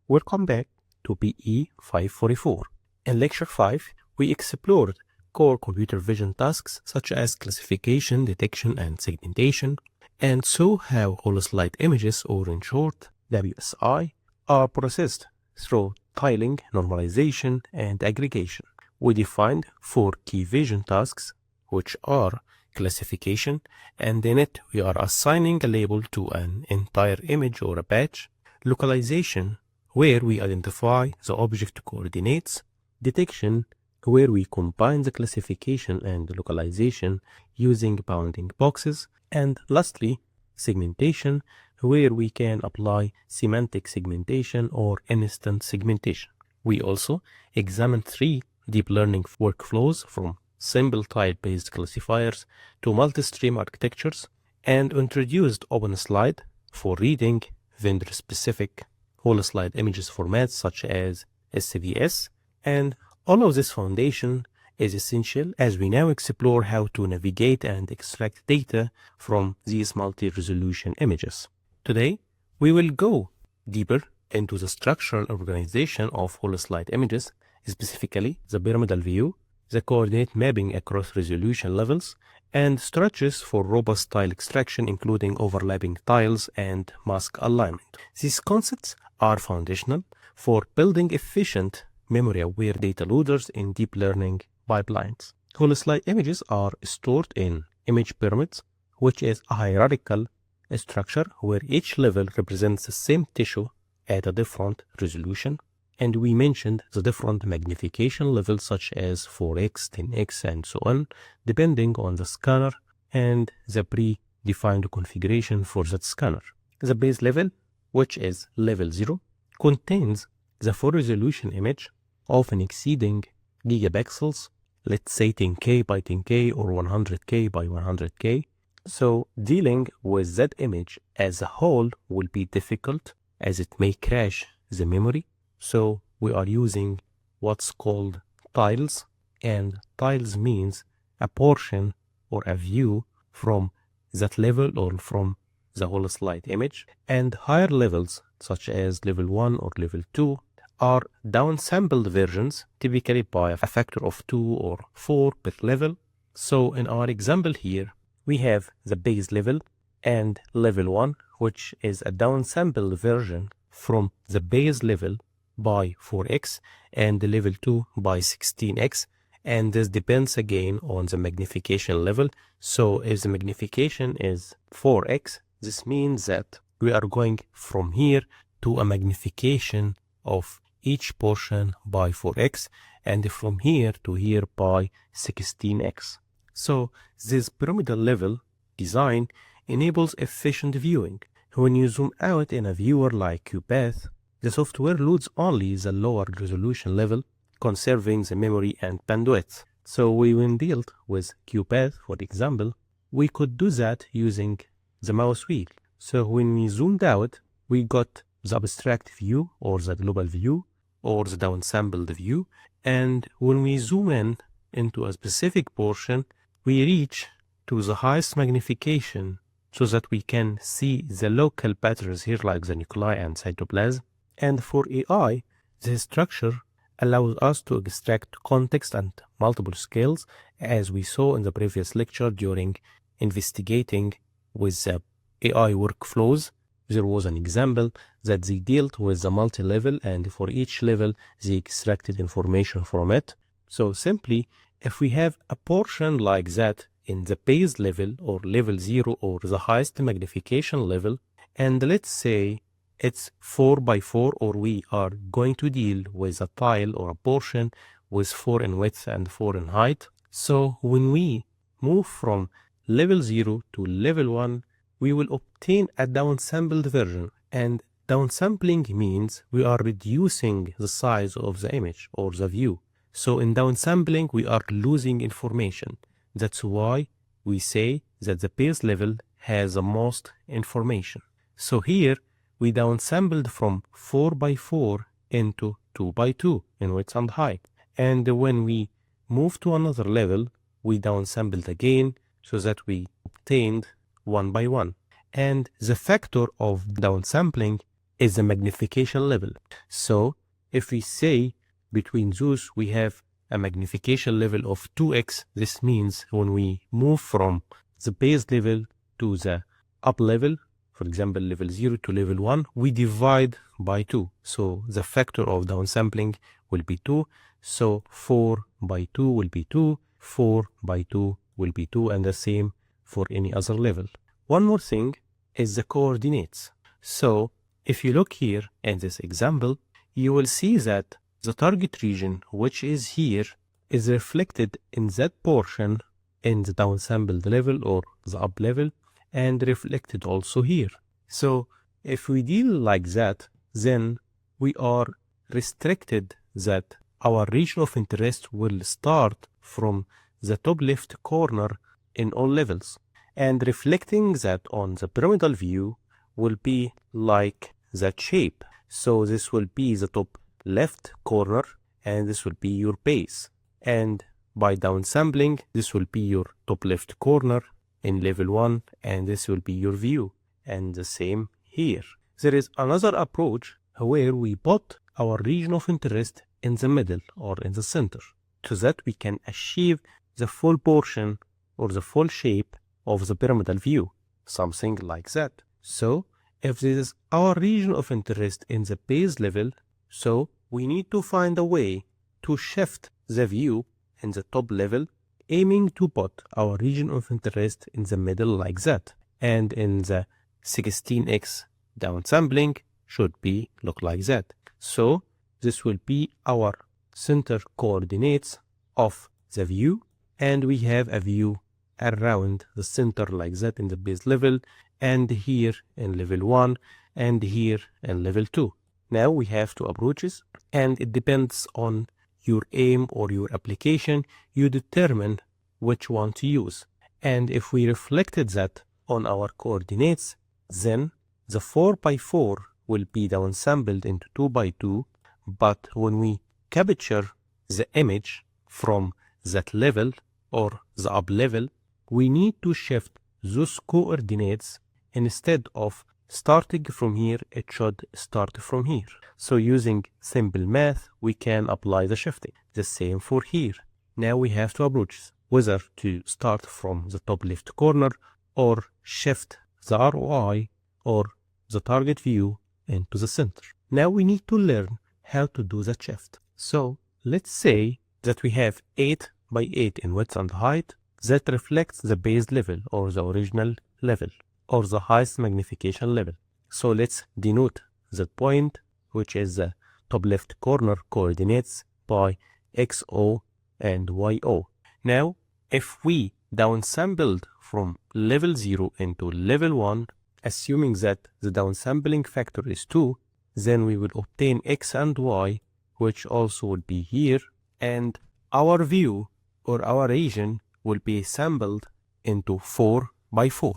Welcome back to BE544. In Lecture 5, we explored core computer vision tasks such as classification, detection, and segmentation, and saw how whole slide images, or in short, WSI, are processed through tiling, normalization, and aggregation. We defined 4 key vision tasks, which are classification, and in it we are assigning a label to an entire image or a patch; localization, where we identify the object coordinates; detection, where we combine the classification and localization using bounding boxes; and lastly, segmentation, where we can apply semantic segmentation or instant segmentation. We also examined 3 deep learning workflows, from simple tile-based classifiers to multi-stream architectures, and introduced OpenSlide for reading vendor-specific whole slide images formats such as SVS. And all of this foundation is essential as we now explore how to navigate and extract data from these multi-resolution images. Today, we will go deeper into the structural organization of whole slide images, specifically the pyramidal view, the coordinate mapping across resolution levels, and strategies for robust tile extraction, including overlapping tiles and mask alignment. These concepts are foundational for building efficient, memory-aware data loaders in deep learning pipelines. Whole slide images are stored in image pyramids, which is a hierarchical structure where each level represents the same tissue at a different resolution. And we mentioned the different magnification levels such as 4x, 10x, and so on, depending on the scanner and the predefined configuration for that scanner. The base level, which is level 0, contains the full resolution image, often exceeding gigapixels, let's say 10K by 10K or 100K by 100K. So dealing with that image as a whole will be difficult, as it may crash the memory. So we are using what's called tiles, and tiles means a portion or a view from that level or from the whole slide image. And higher levels, such as level 1 or level 2, are downsampled versions, typically by a factor of 2 or 4 per level. So in our example here, we have the base level and level 1, which is a downsampled version from the base level by 4x and the level 2 by 16x, and this depends again on the magnification level. So if the magnification is 4x, this means that we are going from here to a magnification of each portion by 4x, and from here to here by 16x. So this pyramidal level design enables efficient viewing. When you zoom out in a viewer like QPath, the software loads only the lower resolution level, conserving the memory and bandwidth. So when dealt with QPath, for example, we could do that using the mouse wheel. So when we zoomed out, we got the abstract view or the global view or the downsampled view. And when we zoom in into a specific portion, we reach to the highest magnification so that we can see the local patterns here, like the nuclei and cytoplasm. And for AI, this structure allows us to extract context and multiple scales, as we saw in the previous lecture during investigating with the AI workflows. There was an example that they dealt with the multi-level, and for each level they extracted information from it. So simply, if we have a portion like that in the base level or level 0 or the highest magnification level, and let's say it's 4 by 4, or we are going to deal with a tile or a portion with 4 in width and 4 in height. So when we move from level 0 to level 1, we will obtain a downsampled version. And downsampling means we are reducing the size of the image or the view. So in downsampling, we are losing information. That's why we say that the base level has the most information. So here, we downsampled from 4 by 4 into 2 by 2 in width and height. And when we move to another level, we downsampled again so that we obtained 1 by 1. And the factor of downsampling is the magnification level. So if we say between those we have a magnification level of 2x, this means when we move from the base level to the up level, for example level 0 to level 1, we divide by 2. So the factor of downsampling will be 2. So 4 by 2 will be 2, 4 by 2 will be 2, and the same for any other level. One more thing is the coordinates. So if you look here in this example, you will see that the target region, which is here, is reflected in that portion in the downsampled level or the up level, and reflected also here. So if we deal like that, then we are restricted that our region of interest will start from the top left corner in all levels, and reflecting that on the pyramidal view will be like that shape. So this will be the top left corner, and this will be your base, and by downsampling this will be your top left corner in level 1, and this will be your view, and the same here. There is another approach where we put our region of interest in the middle or in the center, so that we can achieve the full portion or the full shape of the pyramidal view, something like that. So if this is our region of interest in the base level, so we need to find a way to shift the view in the top level, aiming to put our region of interest in the middle like that, and in the 16x downsampling should be look like that. So this will be our center coordinates of the view, and we have a view around the center like that in the base level, and here in level 1, and here in level 2. Now we have two approaches, and it depends on your aim or your application. You determine which one to use. And if we reflected that on our coordinates, then the 4 by 4 will be downsampled into 2 by 2, but when we capture the image from that level or the up level, we need to shift those coordinates. Instead of starting from here, it should start from here. So using simple math, we can apply the shifting. The same for here. Now we have two approaches, whether to start from the top left corner or shift the ROI or the target view into the center. Now we need to learn how to do the shift. So let's say that we have 8 by 8 in width and height that reflects the base level or the original level or the highest magnification level. So let's denote that point, which is the top left corner coordinates, by XO and YO. Now if we downsampled from level 0 into level 1, assuming that the downsampling factor is 2, then we will obtain X and Y, which also would be here, and our view or our region will be sampled into 4 by 4.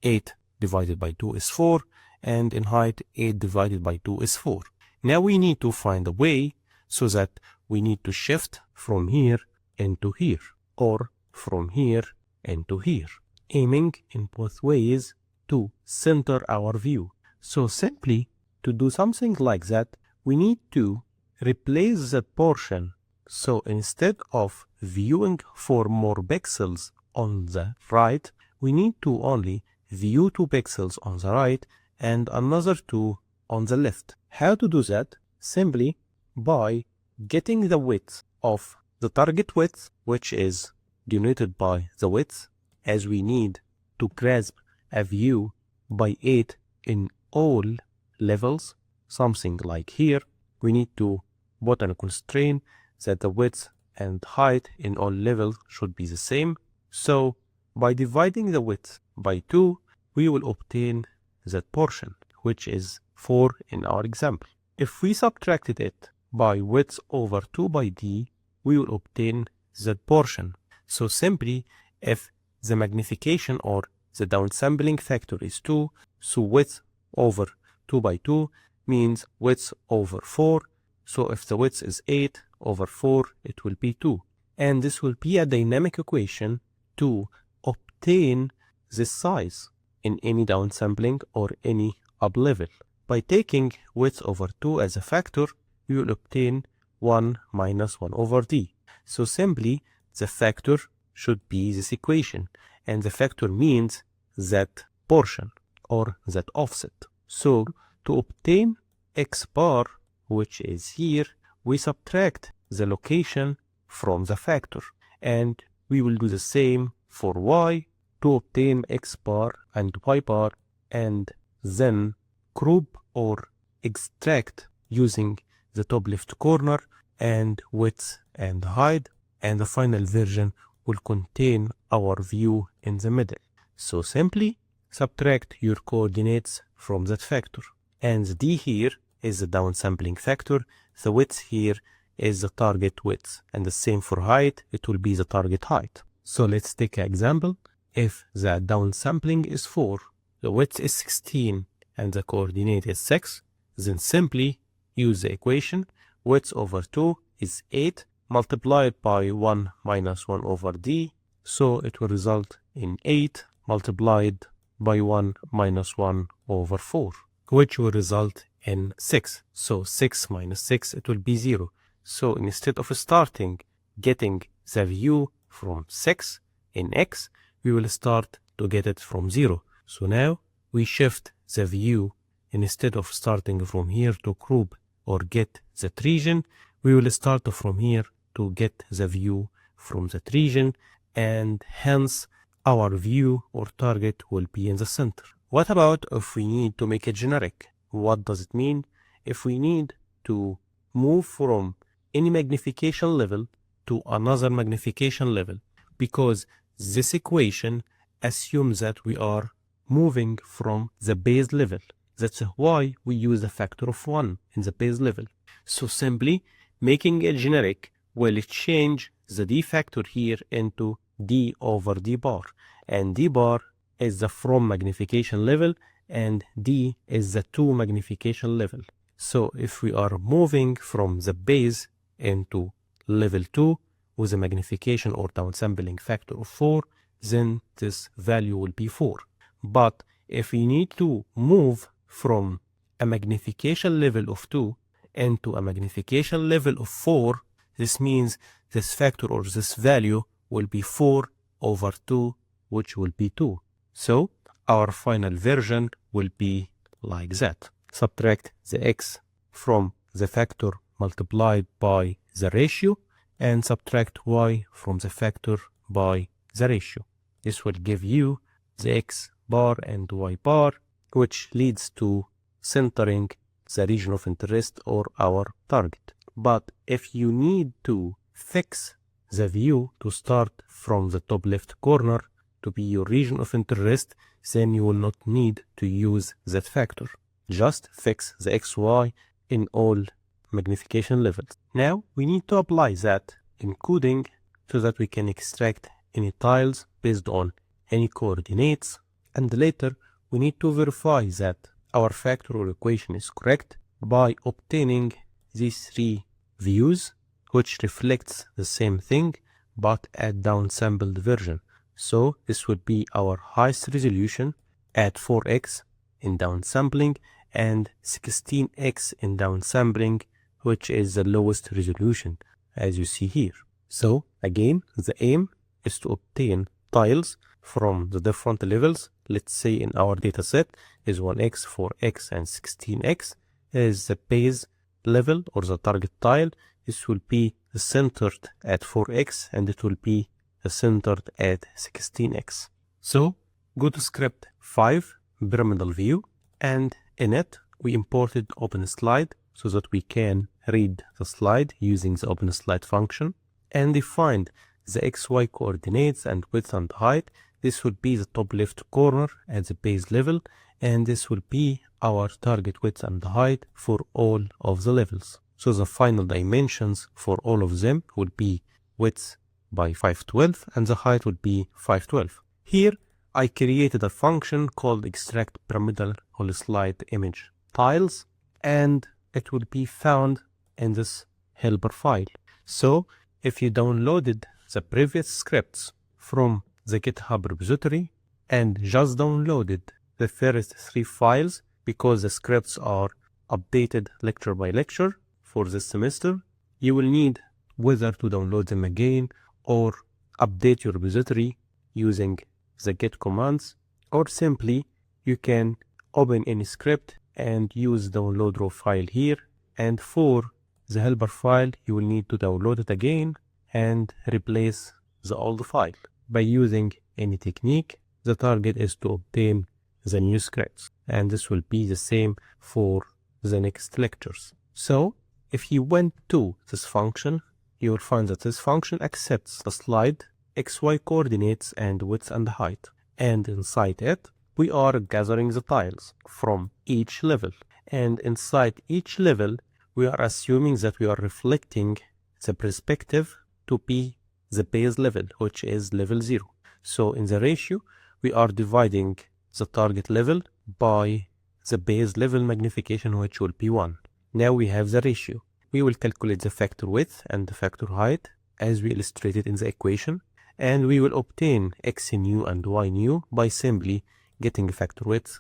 8 divided by 2 is 4, and in height 8 divided by 2 is 4. Now we need to find a way so that we need to shift from here into here, or from here into here, aiming in both ways to center our view. So simply to do something like that, we need to replace that portion. So instead of viewing 4 more pixels on the right, we need to only view 2 pixels on the right and another 2 on the left. How to do that? Simply by getting the width of the target width, which is denoted by the width, as we need to grasp a view by 8 in all levels, something like here. We need to put a constraint that the width and height in all levels should be the same. So by dividing the width by 2, we will obtain that portion, which is 4 in our example. If we subtracted it by width over 2 by d, we will obtain that portion. So simply, if the magnification or the downsampling factor is 2, so width over 2 by 2 means width over 4. So if the width is 8 over 4, it will be 2. And this will be a dynamic equation to obtain this size in any downsampling or any up level. by taking width over 2 as a factor, you will obtain 1 minus 1 over d. So simply, the factor should be this equation, and the factor means that portion or that offset. So to obtain x bar, which is here, we subtract the location from the factor, and we will do the same for y to obtain x bar and y bar, and then group or extract using the top left corner and width and height, and the final version will contain our view in the middle. So simply subtract your coordinates from that factor, and the d here is the downsampling factor, the width here is the target width, and the same for height, it will be the target height. So let's take an example. If the downsampling is 4, the width is 16, and the coordinate is 6, then simply use the equation. Width over 2 is 8, multiplied by 1 minus 1 over d, so it will result in 8 multiplied by 1 minus 1 over 4, which will result in 6. So 6 minus 6, it will be 0. So instead of starting getting the view from 6 in x, we will start to get it from 0. So now we shift the view. Instead of starting from here to group or get that region, we will start from here to get the view from that region, and hence our view or target will be in the center. What about if we need to make it generic? What does it mean? If we need to move from any magnification level to another magnification level, because this equation assumes that we are moving from the base level. That's why we use a factor of 1 in the base level. So simply making it generic will change the d factor here into d over d bar, and d bar is the from magnification level and d is the to magnification level. So if we are moving from the base into level 2 with a magnification or downsampling factor of 4, then this value will be 4. But if we need to move from a magnification level of 2 into a magnification level of 4, this means this factor or this value will be 4 over 2, which will be 2. So our final version will be like that. Subtract the x from the factor multiplied by the ratio, and subtract y from the factor by the ratio. This will give you the x bar and y bar, which leads to centering the region of interest or our target. But if you need to fix the view to start from the top left corner to be your region of interest, then you will not need to use that factor. Just fix the xy in all magnification levels. Now we need to apply that encoding so that we can extract any tiles based on any coordinates, and later we need to verify that our factorial equation is correct by obtaining these 3 views, which reflects the same thing but at downsampled version. So this would be our highest resolution at 4x in downsampling and 16x in downsampling, which is the lowest resolution as you see here. So again, the aim is to obtain tiles from the different levels. Let's say in our data set is 1x, 4x, and 16x is the base level or the target tile. This will be centered at 4x and it will be centered at 16x. So go to script 5, pyramidal view, and in it we imported OpenSlide so that we can read the slide using the OpenSlide function, and defined the xy coordinates and width and height. This would be the top left corner at the base level, and this will be our target width and height for all of the levels. So the final dimensions for all of them will be width by 512 and the height would be 512. Here I created a function called extract pyramidal whole slide image tiles, and it will be found in this helper file. So if you downloaded the previous scripts from the GitHub repository and just downloaded the first 3 files, because the scripts are updated lecture by lecture for this semester, you will need whether to download them again or update your repository using the git commands, or simply you can open any script and use the download raw file here, and for the helper file you will need to download it again and replace the old file. By using any technique, the target is to obtain the new scripts, and this will be the same for the next lectures. So if you went to this function, you will find that this function accepts the slide, xy coordinates, and width and height, and inside it we are gathering the tiles from each level, and inside each level we are assuming that we are reflecting the perspective to be the base level, which is level 0. So in the ratio we are dividing the target level by the base level magnification, which will be 1. Now we have the ratio. We will calculate the factor width and the factor height as we illustrated in the equation, and we will obtain x nu and y nu by simply getting factor width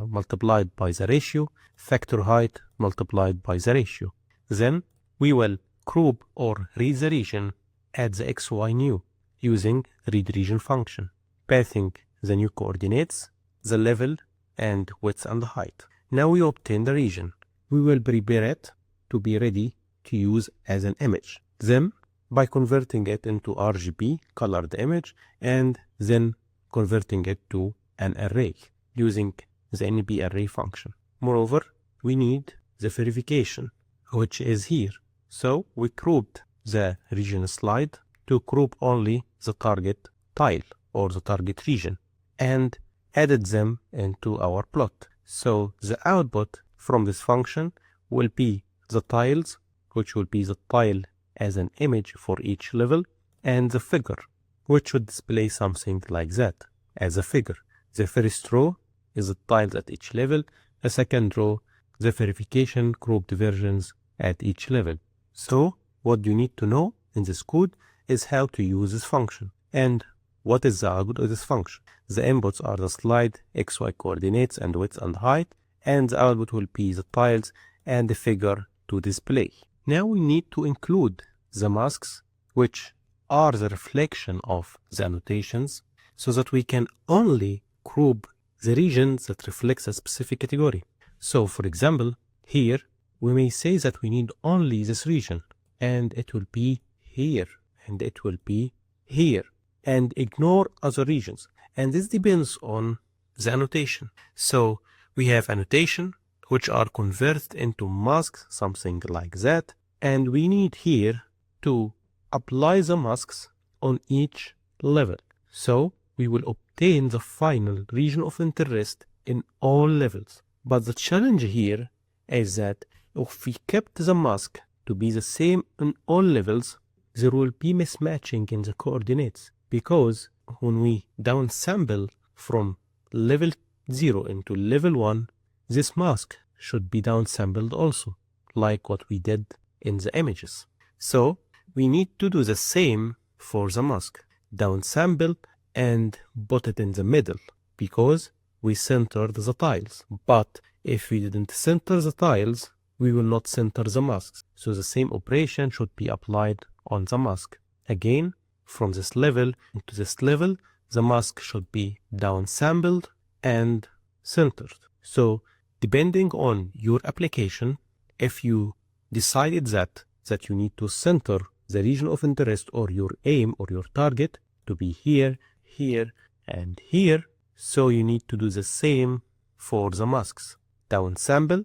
multiplied by the ratio, factor height multiplied by the ratio. Then we will group or read the region at the xy nu using read region function, passing the new coordinates, the level, and width and height. Now we obtain the region. We will prepare it to be ready to use as an image. Then by converting it into RGB colored image, and then converting it to an array using the NB array function. Moreover, we need the verification, which is here. So we grouped the region slide to group only the target tile or the target region and added them into our plot. So the output from this function will be the tiles, which will be the tile as an image for each level, and the figure, which would display something like that as a figure. The first row is the tiles at each level, the second row the verification grouped versions at each level. So what you need to know in this code is how to use this function. And what is the output of this function? The inputs are the slide, xy coordinates, and width and height, and the output will be the tiles and the figure to display. Now we need to include the masks, which are the reflection of the annotations, so that we can only group the regions that reflects a specific category. So for example, here we may say that we need only this region, and it will be here, and it will be here, and ignore other regions. And this depends on the annotation. So we have annotation which are converted into masks, something like that, and we need here to apply the masks on each level. So we will obtain the final region of interest in all levels. But the challenge here is that if we kept the mask to be the same in all levels, there will be mismatching in the coordinates, because when we downsample from level 0 into level 1, this mask should be downsampled also, like what we did in the images. So we need to do the same for the mask. Downsample and put it in the middle, because we centered the tiles. But if we didn't center the tiles, we will not center the masks. So the same operation should be applied on the mask. Again, from this level into this level, the mask should be downsampled and centered. So depending on your application, if you decided that you need to center the region of interest or your aim or your target to be here, here, and here, so you need to do the same for the masks. Downsample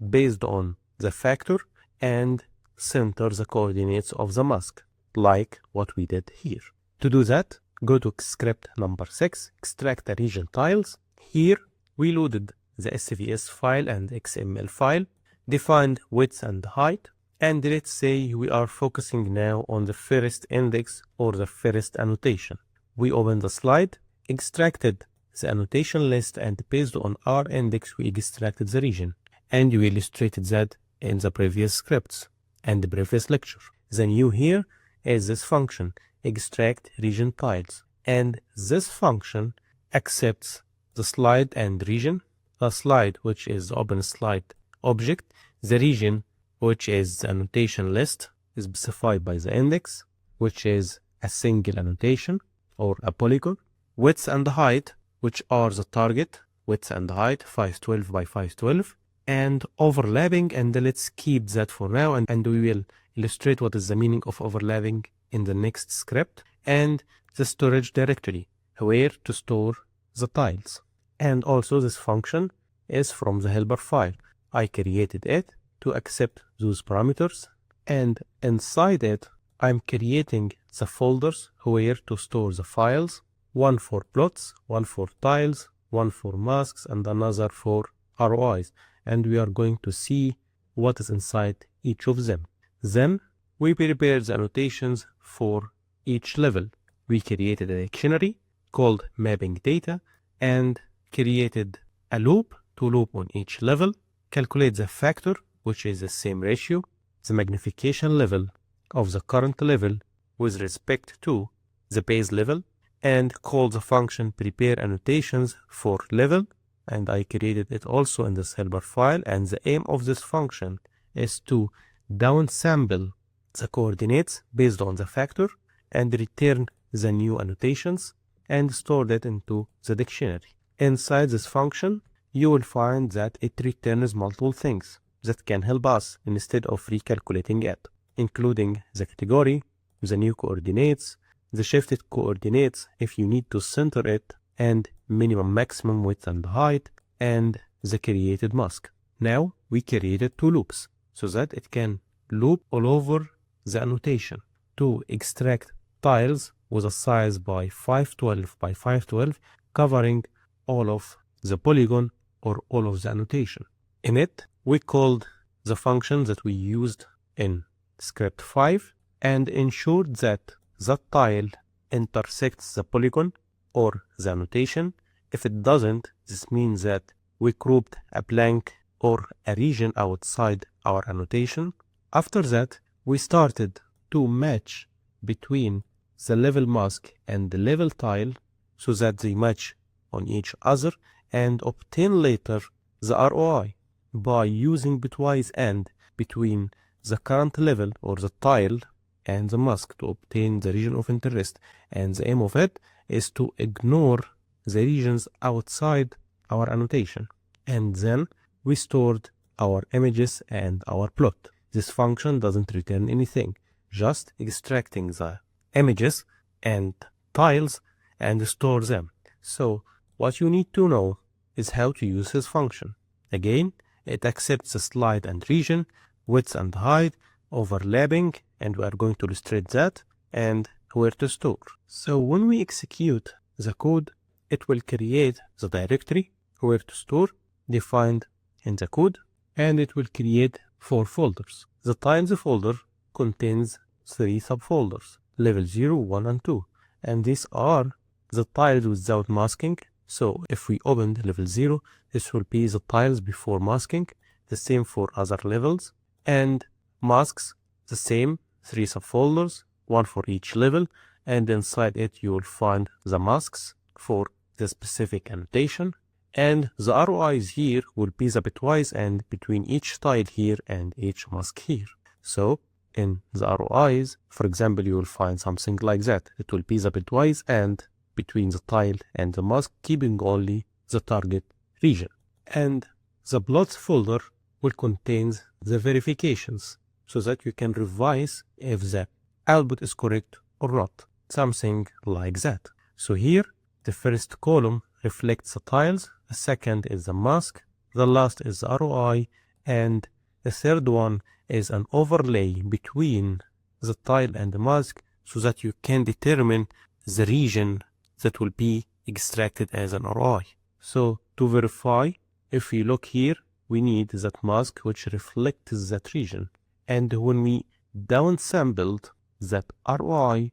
based on the factor and center the coordinates of the mask, like what we did here. To do that, go to script number 6, extract the region tiles. Here we loaded the SVS file and XML file, defined width and height, and let's say we are focusing now on the first index or the first annotation. We open the slide, extracted the annotation list, and based on our index we extracted the region, and we illustrated that in the previous scripts and the previous lecture. The new here is this function, extract region tiles, and this function accepts the slide and region the slide, which is the open slide object, the region, which is the annotation list specified by the index, which is a single annotation or a polygon, width and height, which are the target, width and height 512 by 512, and overlapping, and let's keep that for now, and we will illustrate what is the meaning of overlapping in the next script, and the storage directory, where to store the tiles. And also this function is from the helper file. I created it to accept those parameters, and inside it I'm creating the folders where to store the files, one for plots, one for tiles, one for masks, and another for ROIs, and we are going to see what is inside each of them. Then we prepare the annotations for each level. We created a dictionary called mapping data and created a loop to loop on each level, calculate the factor, which is the same ratio, the magnification level of the current level with respect to the base level, and call the function prepare annotations for level, and I created it also in this helper file, and the aim of this function is to downsample the coordinates based on the factor and return the new annotations and store that into the dictionary. Inside this function, you will find that it returns multiple things that can help us instead of recalculating it, including the category, the new coordinates, the shifted coordinates if you need to center it, and minimum maximum width and height, and the created mask. Now we created two loops so that it can loop all over the annotation to extract tiles with a size by 512 by 512 covering all of the polygon or all of the annotation. In it, we called the function that we used in script 5 and ensured that that tile intersects the polygon or the annotation. If it doesn't, this means that we grouped a blank or a region outside our annotation. After that, we started to match between the level mask and the level tile so that they match on each other, and obtain later the ROI by using bitwise AND between the current level or the tile and the mask to obtain the region of interest. And the aim of it is to ignore the regions outside our annotation. And then we stored our images and our plot. This function doesn't return anything, just extracting the images and tiles and store them. So what you need to know is how to use this function. Again, it accepts the slide and region, width and height, overlapping, and we are going to illustrate that, and where to store. So when we execute the code, it will create the directory where to store defined in the code, and it will create 4 folders. The tiles folder contains 3 subfolders, level 0, 1, and 2, and these are the tiles without masking. So if we opened level 0, this will be the tiles before masking, the same for other levels, and masks, the same, 3 subfolders, 1 for each level, and inside it you will find the masks for the specific annotation, and the ROIs here will be the bitwise and between each tile here and each mask here. So in the ROIs, for example, you will find something like that. It will be the bitwise and between the tile and the mask, keeping only the target region. And the plots folder will contain the verifications so that you can revise if the output is correct or not, something like that. So here the first column reflects the tiles, the second is the mask, the last is the ROI, and the third one is an overlay between the tile and the mask so that you can determine the region that will be extracted as an ROI. So to verify, if we look here, we need that mask which reflects that region. And when we downsampled that ROI,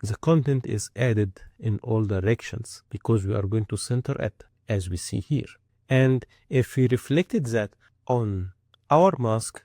the content is added in all directions because we are going to center it as we see here. And if we reflected that on our mask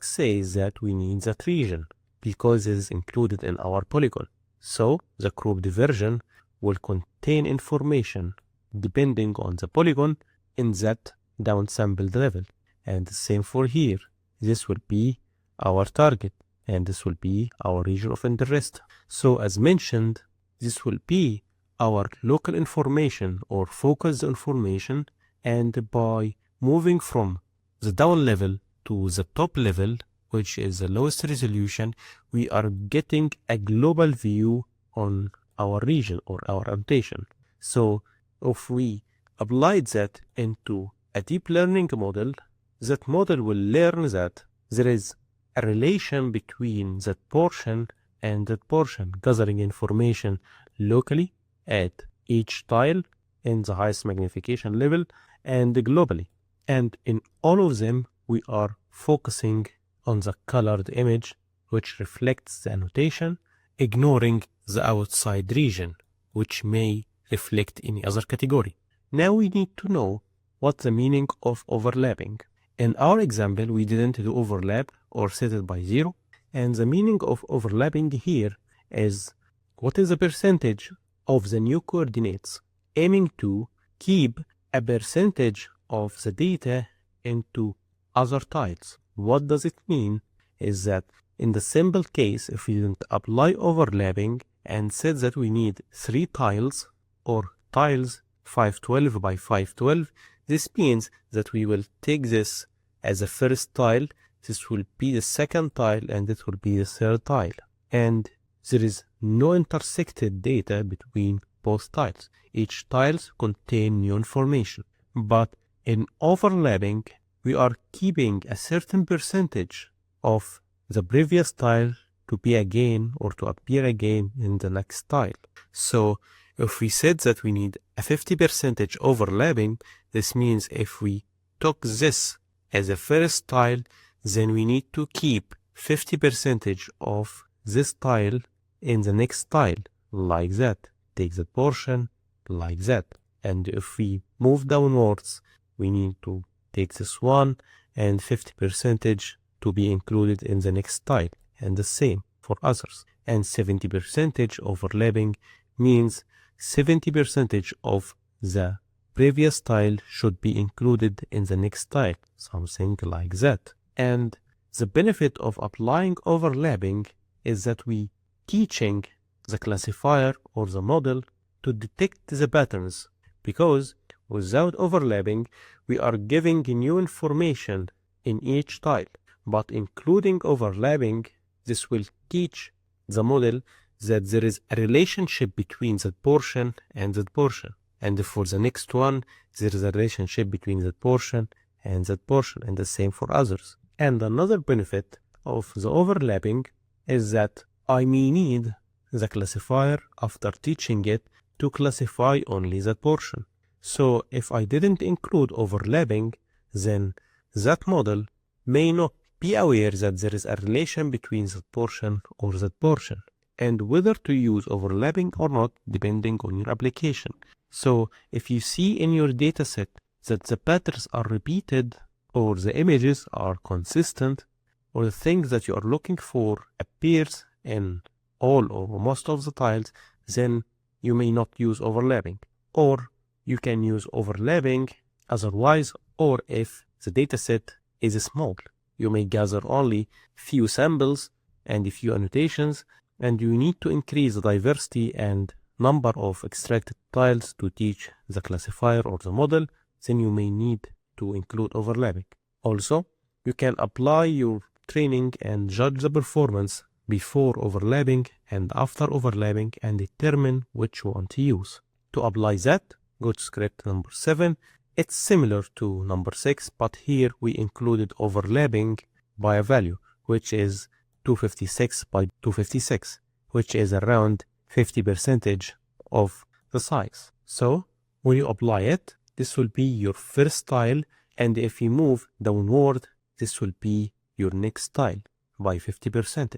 says that we need that region because it is included in our polygon. So the grouped version will contain information depending on the polygon in that downsampled level. And the same for here. This will be our target, and this will be our region of interest. So as mentioned, this will be our local information or focused information, and by moving from the down level to the top level, which is the lowest resolution, we are getting a global view on our region or our annotation. So if we apply that into a deep learning model, that model will learn that there is a relation between that portion and that portion, gathering information locally at each tile in the highest magnification level and globally. And in all of them, we are focusing on the colored image, which reflects the annotation, ignoring the outside region, which may reflect any other category. Now we need to know what the meaning of overlapping. In our example, we didn't do overlap or set it by 0. And the meaning of overlapping here is what is the percentage of the new coordinates, aiming to keep a percentage of the data into other tiles. What does it mean is that in the simple case, if we didn't apply overlapping and said that we need 3 tiles or tiles 512 by 512, this means that we will take this as a first tile, this will be the second tile, and it will be the third tile. And there is no intersected data between both tiles. Each tiles contain new information. But in overlapping, we are keeping a certain percentage of the previous tile to be again or to appear again in the next tile. So if we said that we need a 50% overlapping, this means if we took this as a first tile, then we need to keep 50% of this tile in the next tile, like that. Take that portion, like that. And if we move downwards, we need to take this one and 50% to be included in the next tile, and the same for others. And 70% overlapping means 70% of the previous tile should be included in the next tile, something like that. And the benefit of applying overlapping is that we teaching the classifier or the model to detect the patterns, because without overlapping, we are giving new information in each tile. But including overlapping, this will teach the model that there is a relationship between that portion and that portion. And for the next one, there is a relationship between that portion and that portion, and the same for others. And another benefit of the overlapping is that I may need the classifier after teaching it to classify only that portion. So if I didn't include overlapping, then that model may not be aware that there is a relation between that portion or that portion, and whether to use overlapping or not depending on your application. So if you see in your dataset that the patterns are repeated, or the images are consistent, or the things that you are looking for appears in all or most of the tiles, then you may not use overlapping. Or you can use overlapping otherwise, or if the dataset is small, you may gather only few samples and a few annotations, and you need to increase the diversity and number of extracted tiles to teach the classifier or the model, then you may need to include overlapping. Also, you can apply your training and judge the performance before overlapping and after overlapping and determine which one to use. To apply that, go to script number 7. It's similar to number 6, but here we included overlapping by a value, which is 256 by 256, which is around 50% of the size. So when you apply it, this will be your first tile, and if you move downward, this will be your next tile by 50%.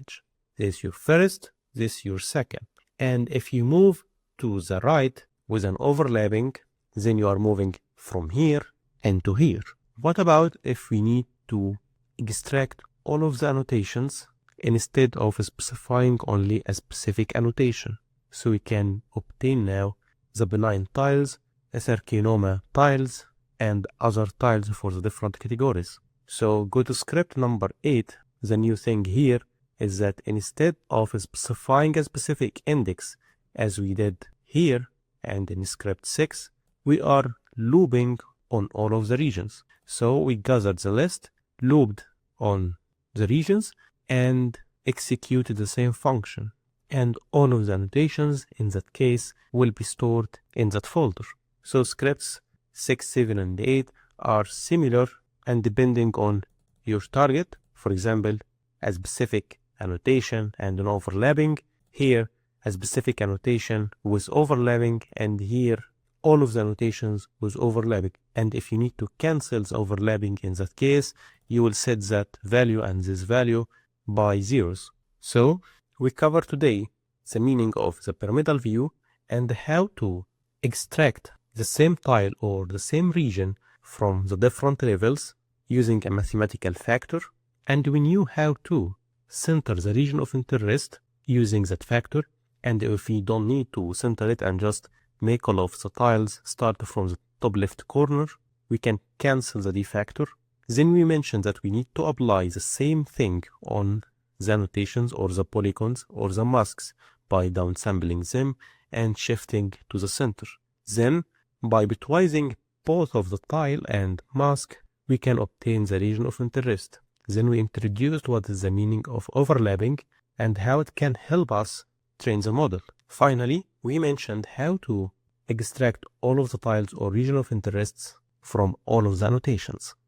This is your first, this is your second. And if you move to the right with an overlapping, then you are moving from here and to here. What about if we need to extract all of the annotations instead of specifying only a specific annotation? So we can obtain now the benign tiles, the carcinoma tiles, and other tiles for the different categories. So go to script number 8. The new thing here is that instead of specifying a specific index as we did here and in script 6, we are looping on all of the regions. So we gathered the list, looped on the regions, and executed the same function. And all of the annotations in that case will be stored in that folder. So scripts 6, 7, and 8 are similar, and depending on your target, for example, a specific annotation and an overlapping, here a specific annotation with overlapping, and here all of the annotations with overlapping. And if you need to cancel the overlapping in that case, you will set that value and this value by zeros. So we cover today the meaning of the pyramidal view and how to extract the same tile or the same region from the different levels using a mathematical factor, and we knew how to center the region of interest using that factor. And if we don't need to center it and just make all of the tiles start from the top left corner, we can cancel the D factor. Then we mentioned that we need to apply the same thing on the annotations or the polygons or the masks by downsampling them and shifting to the center. Then by bitwising both of the tile and mask, we can obtain the region of interest. Then we introduced what is the meaning of overlapping and how it can help us train the model. Finally, we mentioned how to extract all of the tiles or region of interests from all of the annotations.